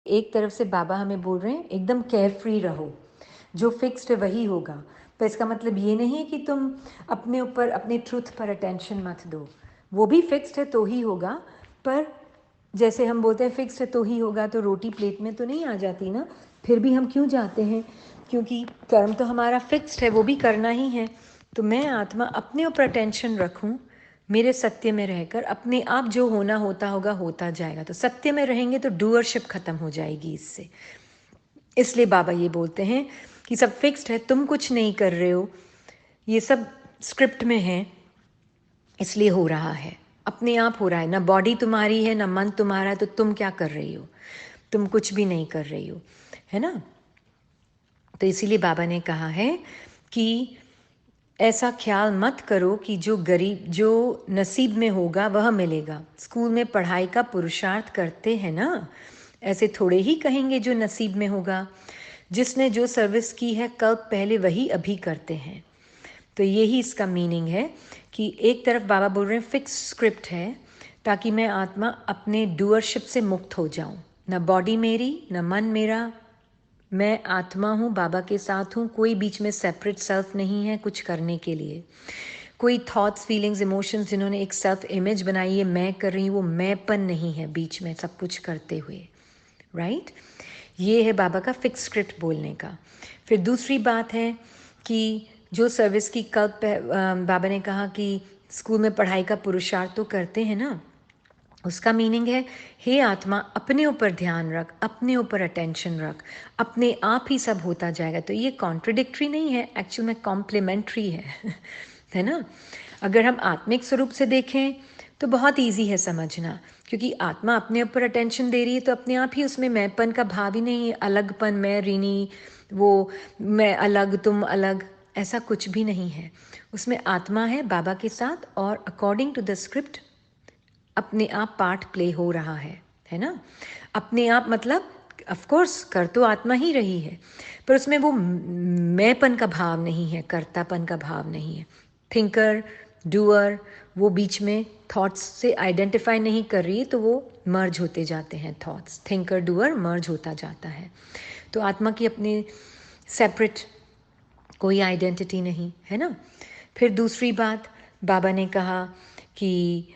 एक तरफ से बाबा हमें बोल रहे हैं एकदम केयर फ्री रहो, जो फिक्स्ड है वही होगा। पर इसका मतलब ये नहीं है कि तुम अपने ऊपर अपने ट्रुथ पर अटेंशन मत दो, वो भी फिक्स्ड है तो ही होगा। पर जैसे हम बोलते हैं फिक्स्ड है तो ही होगा, तो रोटी प्लेट में तो नहीं आ जाती ना, फिर भी हम क्यों जाते हैं? क्योंकि कर्म तो हमारा फिक्स्ड है, वो भी करना ही है। तो मैं आत्मा अपने ऊपर अटेंशन रखूं, मेरे सत्य में रहकर अपने आप जो होना होता होगा होता जाएगा। तो सत्य में रहेंगे तो डूअरशिप खत्म हो जाएगी इससे। इसलिए बाबा ये बोलते हैं कि सब फिक्स्ड है, तुम कुछ नहीं कर रहे हो, ये सब स्क्रिप्ट में है, इसलिए हो रहा है, अपने आप हो रहा है। ना बॉडी तुम्हारी है ना मन तुम्हारा है, तो तुम क्या कर रही हो? तुम कुछ भी नहीं कर रही हो, है ना। तो इसीलिए बाबा ने कहा है कि ऐसा ख्याल मत करो कि जो गरीब जो नसीब में होगा वह मिलेगा। स्कूल में पढ़ाई का पुरुषार्थ करते हैं ना, ऐसे थोड़े ही कहेंगे जो नसीब में होगा। जिसने जो सर्विस की है कल्प पहले वही अभी करते हैं। तो यही इसका मीनिंग है कि एक तरफ बाबा बोल रहे हैं फिक्स स्क्रिप्ट है, ताकि मैं आत्मा अपने डूअरशिप से मुक्त हो जाऊं। न बॉडी मेरी न मन मेरा, मैं आत्मा हूँ, बाबा के साथ हूँ, कोई बीच में सेपरेट सेल्फ नहीं है कुछ करने के लिए। कोई थॉट्स फीलिंग्स इमोशंस जिन्होंने एक सेल्फ इमेज बनाई है मैं कर रही हूँ, वो मैंपन नहीं है बीच में सब कुछ करते हुए, राइट। ये है बाबा का फिक्स स्क्रिप्ट बोलने का। फिर दूसरी बात है कि जो सर्विस की कल्प बाबा ने कहा कि स्कूल में पढ़ाई का पुरुषार्थ तो करते हैं ना, उसका मीनिंग है हे आत्मा अपने ऊपर ध्यान रख, अपने ऊपर अटेंशन रख, अपने आप ही सब होता जाएगा। तो ये कॉन्ट्रडिक्टरी नहीं है, एक्चुअल में कॉम्प्लीमेंट्री है है ना। अगर हम आत्मिक स्वरूप से देखें तो बहुत इजी है समझना, क्योंकि आत्मा अपने ऊपर अटेंशन दे रही है तो अपने आप ही उसमें मैंपन का भाव ही नहीं है, अलगपन, मैं ऋणी, वो मैं अलग तुम अलग, ऐसा कुछ भी नहीं है। उसमें आत्मा है बाबा के साथ और अकॉर्डिंग टू द स्क्रिप्ट अपने आप पार्ट प्ले हो रहा है ना। अपने आप मतलब ऑफ कोर्स कर तो आत्मा ही रही है, पर उसमें वो मैंपन का भाव नहीं है, कर्तापन का भाव नहीं है। थिंकर डूअर वो बीच में थॉट्स से आइडेंटिफाई नहीं कर रही है, तो वो मर्ज होते जाते हैं, थॉट्स थिंकर डूअर मर्ज होता जाता है। तो आत्मा की अपनी सेपरेट कोई आइडेंटिटी नहीं है ना। फिर दूसरी बात बाबा ने कहा कि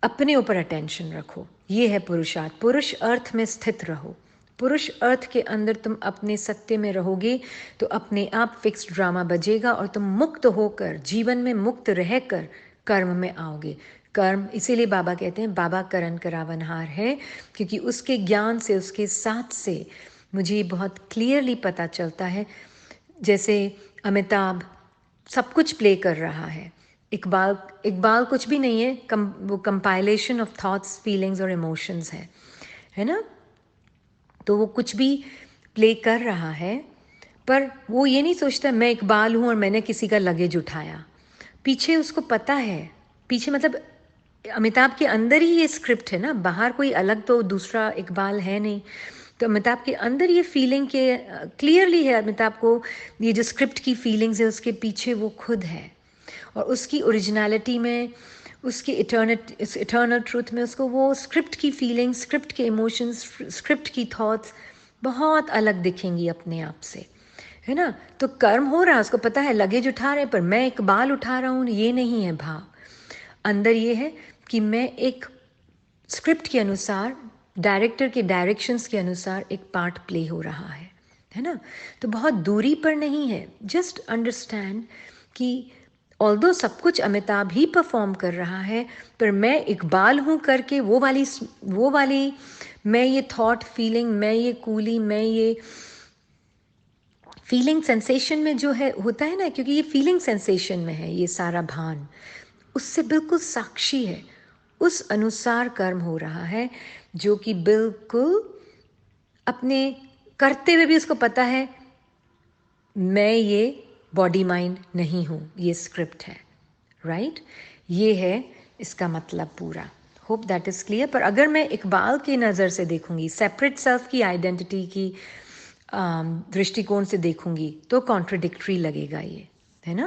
अपने ऊपर अटेंशन रखो, ये है पुरुषार्थ। पुरुष अर्थ में स्थित रहो, पुरुष अर्थ के अंदर तुम अपने सत्य में रहोगे तो अपने आप फिक्स्ड ड्रामा बजेगा और तुम मुक्त होकर जीवन में मुक्त रहकर कर्म में आओगे। कर्म इसीलिए बाबा कहते हैं बाबा करण करावनहार है, क्योंकि उसके ज्ञान से उसके साथ से मुझे बहुत क्लियरली पता चलता है। जैसे अमिताभ सब कुछ प्ले कर रहा है, इकबाल इकबाल कुछ भी नहीं है, वो कंपाइलेशन ऑफ थॉट्स फीलिंग्स और इमोशंस है ना। तो वो कुछ भी प्ले कर रहा है, पर वो ये नहीं सोचता मैं इकबाल हूँ और मैंने किसी का लगेज उठाया। पीछे उसको पता है, पीछे मतलब अमिताभ के अंदर ही ये स्क्रिप्ट है ना, बाहर कोई अलग तो दूसरा इकबाल है नहीं। तो अमिताभ के अंदर ये फीलिंग के क्लियरली है, अमिताभ को ये जो स्क्रिप्ट की फीलिंग्स है उसके पीछे वो खुद है, और उसकी ओरिजिनलिटी में, उसकी इटर्नल ट्रूथ में उसको वो स्क्रिप्ट की फीलिंग्स, स्क्रिप्ट के इमोशंस, स्क्रिप्ट की थॉट्स बहुत अलग दिखेंगी अपने आप से, है ना। तो कर्म हो रहा है, उसको पता है लगेज उठा रहे, पर मैं इकबाल उठा रहा हूँ ये नहीं है भाव। अंदर ये है कि मैं एक स्क्रिप्ट के अनुसार, डायरेक्टर के डायरेक्शंस के अनुसार एक पार्ट प्ले हो रहा है ना। तो बहुत दूरी पर नहीं है, जस्ट अंडरस्टैंड कि ऑल्दो सब कुछ अमिताभ ही परफॉर्म कर रहा है, पर मैं इकबाल हूँ करके वो वाली मैं ये थॉट फीलिंग, मैं ये कूली, मैं ये फीलिंग सेंसेशन में जो है होता है ना, क्योंकि ये फीलिंग सेंसेशन में है ये सारा भान, उससे बिल्कुल साक्षी है, उस अनुसार कर्म हो रहा है, जो कि बिल्कुल अपने करते हुए भी उसको पता है मैं ये बॉडी माइंड नहीं हूँ, ये स्क्रिप्ट है, राइट। ये है इसका मतलब पूरा। Hope that is clear. पर अगर मैं इकबाल की नज़र से देखूंगी, सेपरेट सेल्फ की आइडेंटिटी की दृष्टिकोण से देखूंगी, तो कॉन्ट्रडिक्टरी लगेगा ये, है ना।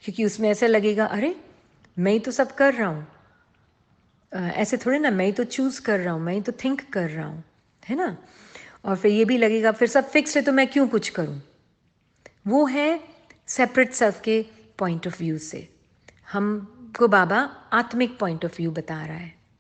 क्योंकि उसमें ऐसा लगेगा अरे मैं ही तो सब कर रहा हूँ, ऐसे थोड़े ना मैं ही तो चूज़ कर रहा हूँ, मैं ही तो थिंक कर रहा हूँ, है ना? और फिर ये भी लगेगा फिर सब फिक्स्ड है तो मैं क्यों कुछ करूँ? वो है सेपरेट सेल्फ के पॉइंट ऑफ व्यू से। हमको बाबा आत्मिक पॉइंट ऑफ व्यू बता रहा है।